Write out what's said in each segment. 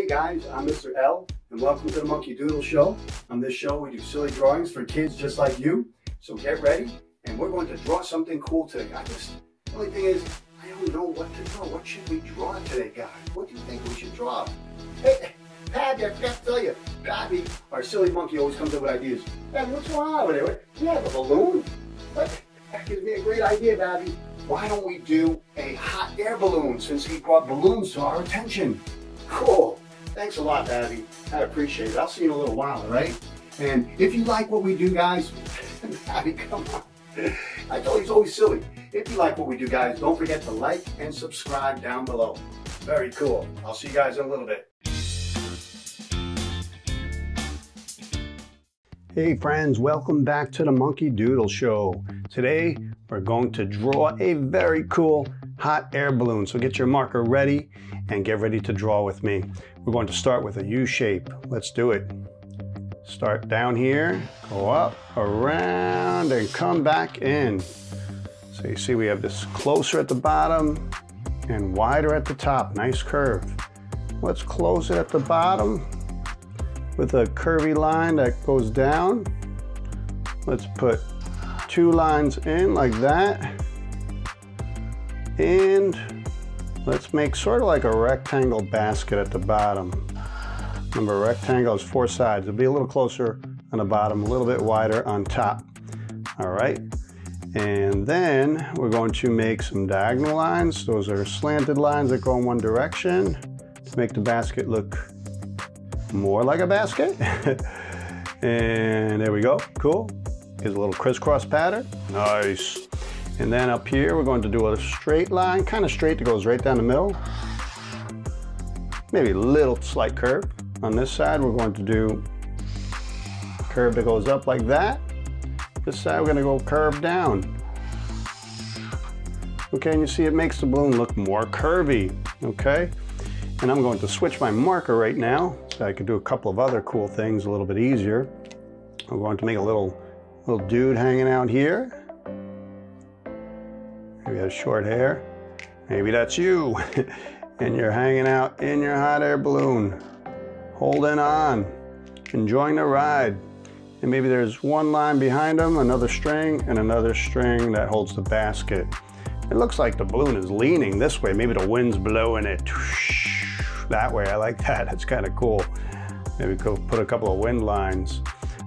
Hey guys, I'm Mr. L, and welcome to the Monkey Doodle Show. On this show, we do silly drawings for kids just like you. So get ready, and we're going to draw something cool today. The only thing is, I don't know what to draw. What should we draw today, guys? What do you think we should draw? Hey, Patty, I forgot to tell you. Patty, our silly monkey, always comes up with ideas. Patty, what's going on over there? You have a balloon? What? That gives me a great idea, Patty. Why don't we do a hot air balloon since he brought balloons to our attention? Cool. Thanks a lot, Abby. I appreciate it. I'll see you in a little while, all right? And if you like what we do, guys, Abby, come on. I told you it's always silly. If you like what we do, guys, don't forget to like and subscribe down below. Very cool. I'll see you guys in a little bit. Hey friends, welcome back to the Monkey Doodle Show. Today, we're going to draw a very cool hot air balloon. So get your marker ready and get ready to draw with me. We're going to start with a U shape. Let's do it. Start down here, go up, around, and come back in. So you see we have this closer at the bottom and wider at the top. Nice curve. Let's close it at the bottom with a curvy line that goes down. Let's put two lines in like that. And let's make sort of like a rectangle basket at the bottom. Remember, a rectangle has four sides. It'll be a little closer on the bottom, a little bit wider on top. All right. And then we're going to make some diagonal lines. Those are slanted lines that go in one direction to make the basket look more like a basket. And there we go. Cool. Gives a little crisscross pattern. Nice. And then up here we're going to do a straight line, kind of straight that goes right down the middle. Maybe a little slight curve. On this side we're going to do a curve that goes up like that. This side we're going to go curve down. Okay, and you see it makes the balloon look more curvy. Okay. And I'm going to switch my marker right now so I can do a couple of other cool things a little bit easier. I'm going to make a little dude hanging out here. Maybe has short hair. Maybe that's you. And you're hanging out in your hot air balloon, holding on, enjoying the ride. And maybe there's one line behind them, another string, and another string that holds the basket. It looks like the balloon is leaning this way. Maybe the wind's blowing it that way. I like that. That's kind of cool. Maybe go put a couple of wind lines.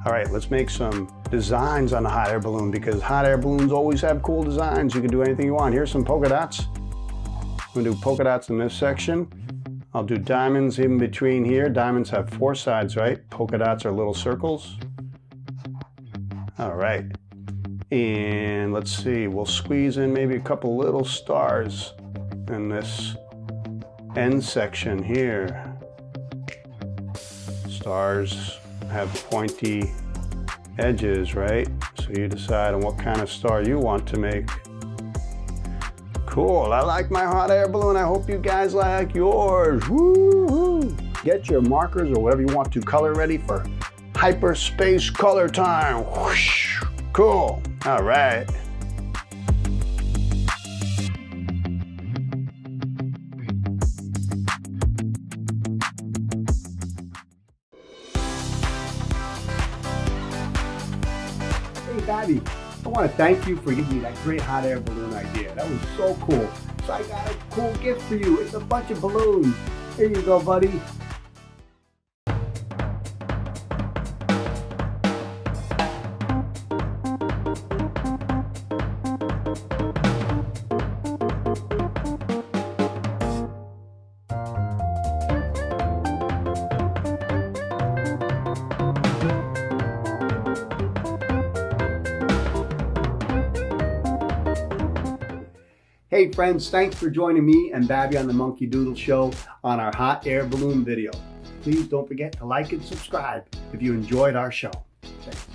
All right, let's make some designs on the hot air balloon because hot air balloons always have cool designs. You can do anything you want. Here's some polka dots. I'm gonna do polka dots in this section. I'll do diamonds in between here. Diamonds have four sides, right? Polka dots are little circles. All right. And let's see, we'll squeeze in maybe a couple little stars in this end section here. Stars have pointy edges, right? So you decide on what kind of star you want to make. Cool, I like my hot air balloon. I hope you guys like yours. Woo-hoo. Get your markers or whatever you want to color ready for hyperspace color time. Whoosh. Cool, all right. Hey, Babby, I want to thank you for giving me that great hot air balloon idea. That was so cool. So I got a cool gift for you. It's a bunch of balloons. Here you go, buddy. Hey friends, thanks for joining me and Babby on the Monkey Doodle Show on our hot air balloon video. Please don't forget to like and subscribe if you enjoyed our show. Thanks.